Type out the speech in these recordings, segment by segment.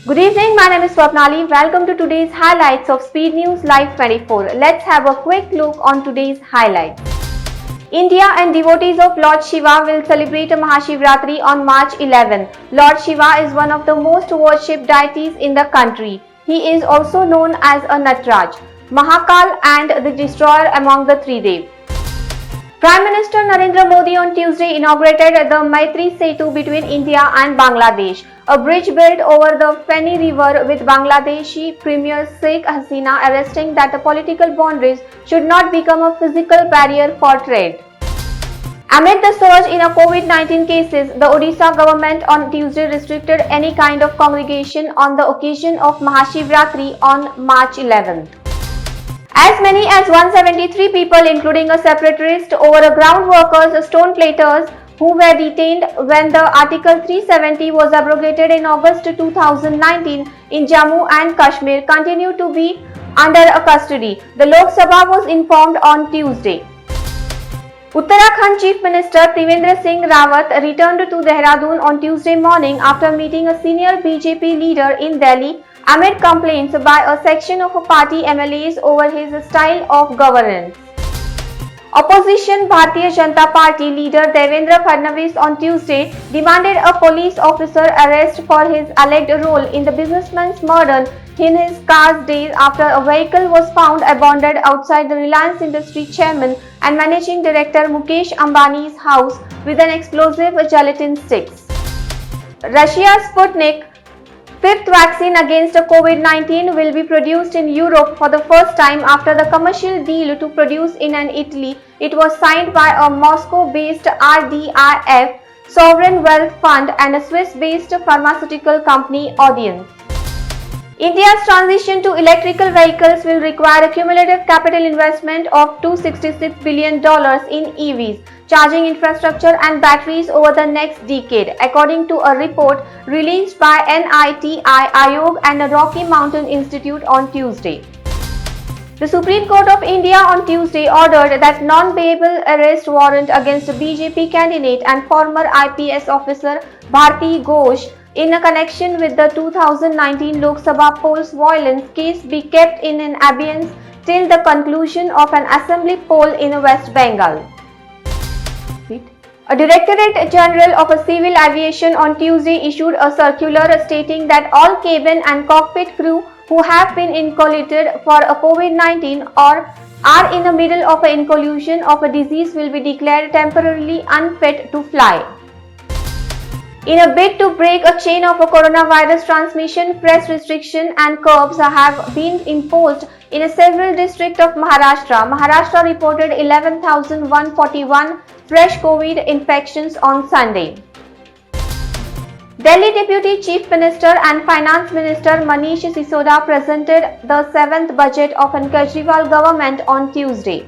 Good evening, my name is Swapnali. Welcome to today's highlights of Speed News Live 24. Let's have a quick look on today's highlights. India and devotees of Lord Shiva will celebrate Mahashivratri on March 11. Lord Shiva is one of the most worshipped deities in the country. He is also known as a Natraj, Mahakal and the destroyer among the three Devs. Prime Minister Narendra Modi on Tuesday inaugurated the Maitri Setu between India and Bangladesh, a bridge built over the Feni River with Bangladeshi Premier Sheikh Hasina arresting that the political boundaries should not become a physical barrier for trade. Amid the surge in COVID-19 cases, the Odisha government on Tuesday restricted any kind of congregation on the occasion of Mahashivratri on March 11th. As many as 173 people, including a separatist, over a ground workers, stone platers, who were detained when the Article 370 was abrogated in August 2019 in Jammu and Kashmir, continue to be under custody, the Lok Sabha was informed on Tuesday. Uttarakhand Chief Minister Trivendra Singh Rawat returned to Dehradun on Tuesday morning after meeting a senior BJP leader in Delhi amid complaints by a section of party MLAs over his style of governance. Opposition Bharatiya Janata Party leader Devendra Fadnavis on Tuesday demanded a police officer arrest for his alleged role in the businessman's murder in his car's days after a vehicle was found abandoned outside the Reliance Industry chairman and managing director Mukesh Ambani's house with an explosive gelatin sticks. Russia's Sputnik fifth vaccine against COVID-19 will be produced in Europe for the first time after the commercial deal to produce in Italy. It was signed by a Moscow-based RDIF sovereign wealth fund and a Swiss-based pharmaceutical company Audience. India's transition to electrical vehicles will require a cumulative capital investment of $266 billion in EVs, charging infrastructure and batteries over the next decade, according to a report released by NITI Aayog and the Rocky Mountain Institute on Tuesday. The Supreme Court of India on Tuesday ordered that non-bailable arrest warrant against a BJP candidate and former IPS officer Bharti Ghosh in a connection with the 2019 Lok Sabha polls violence case be kept in abeyance till the conclusion of an assembly poll in West Bengal. A Directorate General of Civil Aviation on Tuesday issued a circular stating that all cabin and cockpit crew who have been inoculated for a COVID-19 or are in the middle of an inclusion of a disease will be declared temporarily unfit to fly. In a bid to break a chain of coronavirus transmission, press restrictions and curbs have been imposed in several districts of Maharashtra. Maharashtra reported 11,141 fresh COVID infections on Sunday. Delhi Deputy Chief Minister and Finance Minister Manish Sisodia presented the 7th budget of the Kejriwal government on Tuesday.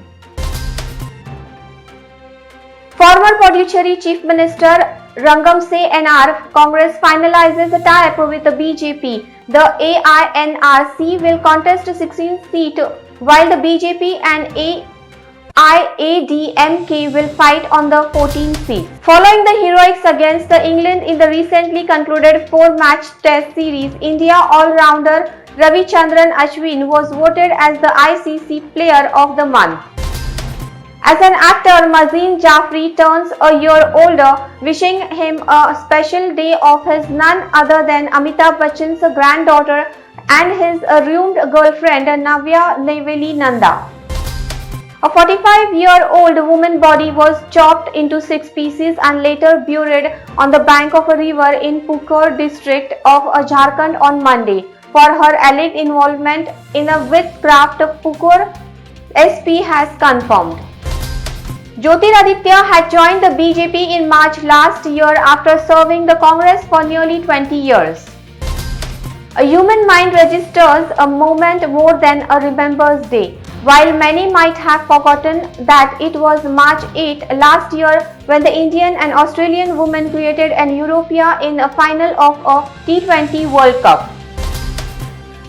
Former Puducherry Chief Minister Rangamse NR Congress finalizes a tie-up with the BJP. The AINRC will contest 16 seats while the BJP and AIADMK will fight on the 14 seats. Following the heroics against England in the recently concluded 4-match Test series, India all-rounder Ravichandran Ashwin was voted as the ICC Player of the Month. As an actor, Mazin Jafri turns a year older, wishing him a special day of his none other than Amitabh Bachchan's granddaughter and his ruined girlfriend Navya Neveli Nanda. A 45-year-old woman's body was chopped into 6 pieces and later buried on the bank of a river in Pukur district of Jharkhand on Monday for her alleged involvement in a witchcraft, Pukur SP has confirmed. Jyotiraditya had joined the BJP in March last year after serving the Congress for nearly 20 years. A human mind registers a moment more than a remembers day. While many might have forgotten that it was March 8 last year when the Indian and Australian women created an Europea in a final of a T20 World Cup.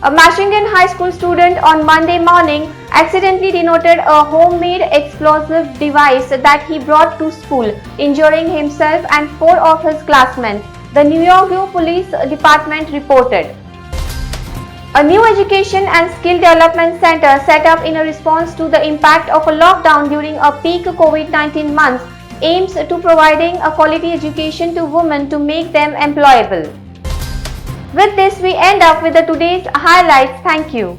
A Mashington High School student on Monday morning accidentally detonated a homemade explosive device that he brought to school, injuring himself and 4 of his classmates, the New York Police Department reported. A new education and skill development center set up in a response to the impact of a lockdown during a peak COVID-19 month aims to providing a quality education to women to make them employable. With this, we end up with today's highlights. Thank you.